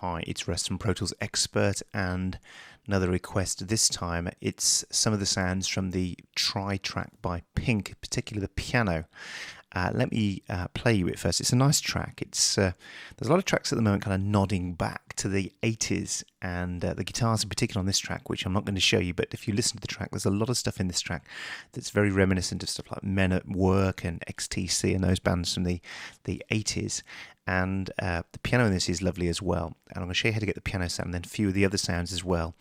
Hi, it's Russ from Pro Tools Expert, and another request. This time it's some of the sounds from the Try track by Pink, particularly the piano. Let me play you it first. It's a nice track. It's there's a lot of tracks at the moment kind of nodding back to the 80s, and the guitars in particular on this track, which I'm not going to show you, but if you listen to the track, there's a lot of stuff in this track that's very reminiscent of stuff like Men at Work and XTC and those bands from the 80s. And the piano in this is lovely as well. And I'm going to show you how to get the piano sound and then a few of the other sounds as well.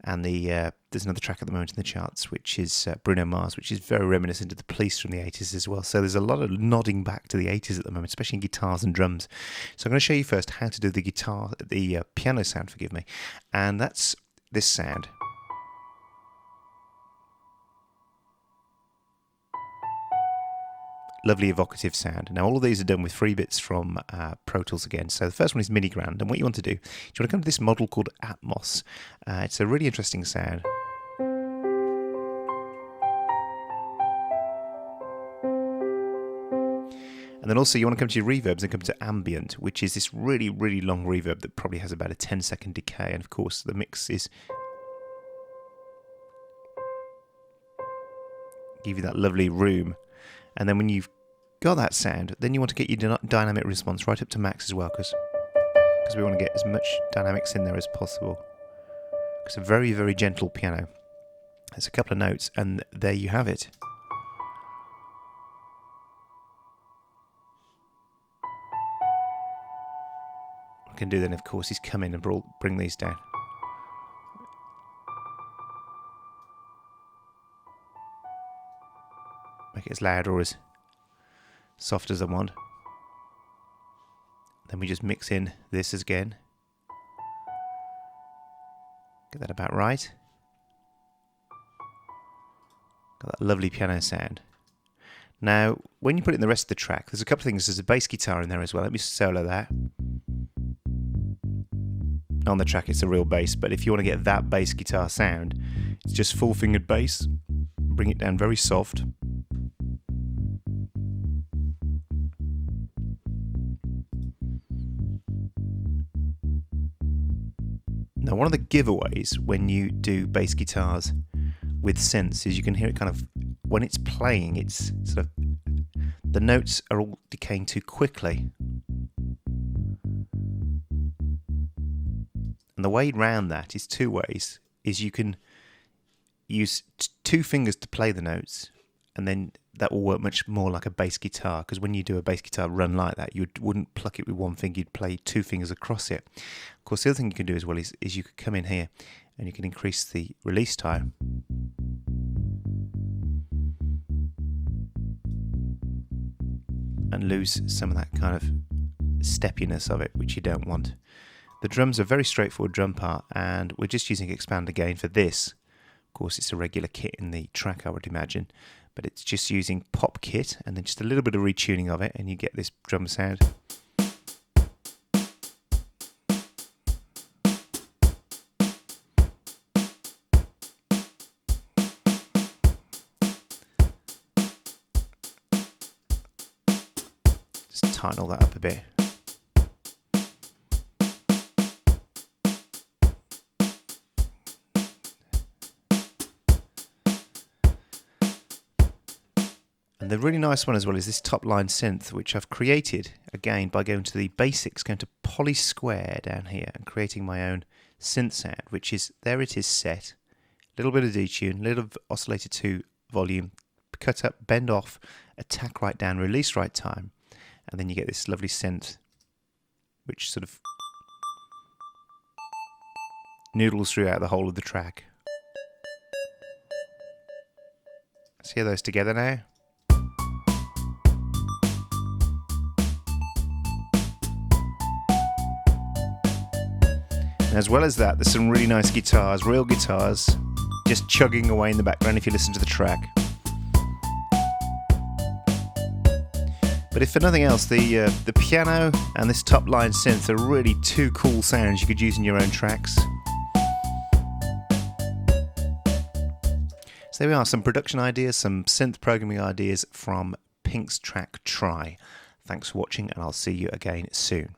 And there's another track at the moment in the charts, which is Bruno Mars, which is very reminiscent of the Police from the 80s as well. So there's a lot of nodding back to the 80s at the moment, especially in guitars and drums. So I'm going to show you first how to do the piano sound, forgive me. And that's this sound. Lovely evocative sound. Now all of these are done with 3 bits from Pro Tools again. So the first one is MIDI Grand, and what you want to do is you want to come to this model called Atmos. It's a really interesting sound. And then also you want to come to your reverbs and come to ambient, which is this really, really long reverb that probably has about a 10-second decay, and of course the mix is give you that lovely room. And then when you've got that sound, then you want to get your dynamic response right up to max as well, because we want to get as much dynamics in there as possible. It's a very, very gentle piano. There's a couple of notes, and there you have it. What I can do then, of course, is come in and bring these down. Make it as loud or as soft as I want. Then we just mix in this again. Get that about right. Got that lovely piano sound. Now, when you put it in the rest of the track, there's a couple of things. There's a bass guitar in there as well. Let me solo that. On the track, it's a real bass, but if you want to get that bass guitar sound, it's just 4-fingered bass. Bring it down very soft. Now, one of the giveaways when you do bass guitars with synths is you can hear it kind of, when it's playing, it's sort of, the notes are all decaying too quickly. And the way around that is 2 ways. Is you can use 2 fingers to play the notes, and then that will work much more like a bass guitar, because when you do a bass guitar run like that, you wouldn't pluck it with 1 finger, you'd play 2 fingers across it. Of course, the other thing you can do as well is you could come in here and you can increase the release time. And lose some of that kind of steppiness of it, which you don't want. The drums are very straightforward drum part, and we're just using Expand Again for this. Of course, it's a regular kit in the track, I would imagine, but it's just using Pop Kit and then just a little bit of retuning of it, and you get this drum sound. Just tighten all that up a bit. And the really nice one as well is this top line synth, which I've created again by going to the basics, going to Poly Square down here and creating my own synth sound, which is, there it is set, a little bit of detune, a little oscillator 2 volume, cut up, bend off, attack right down, release right time, and then you get this lovely synth, which sort of noodles throughout the whole of the track. Let's hear those together now. As well as that, there's some really nice guitars, real guitars, just chugging away in the background if you listen to the track. But if for nothing else, the piano and this top line synth are really 2 cool sounds you could use in your own tracks. So there we are, some production ideas, some synth programming ideas from Pink's track Try. Thanks for watching, and I'll see you again soon.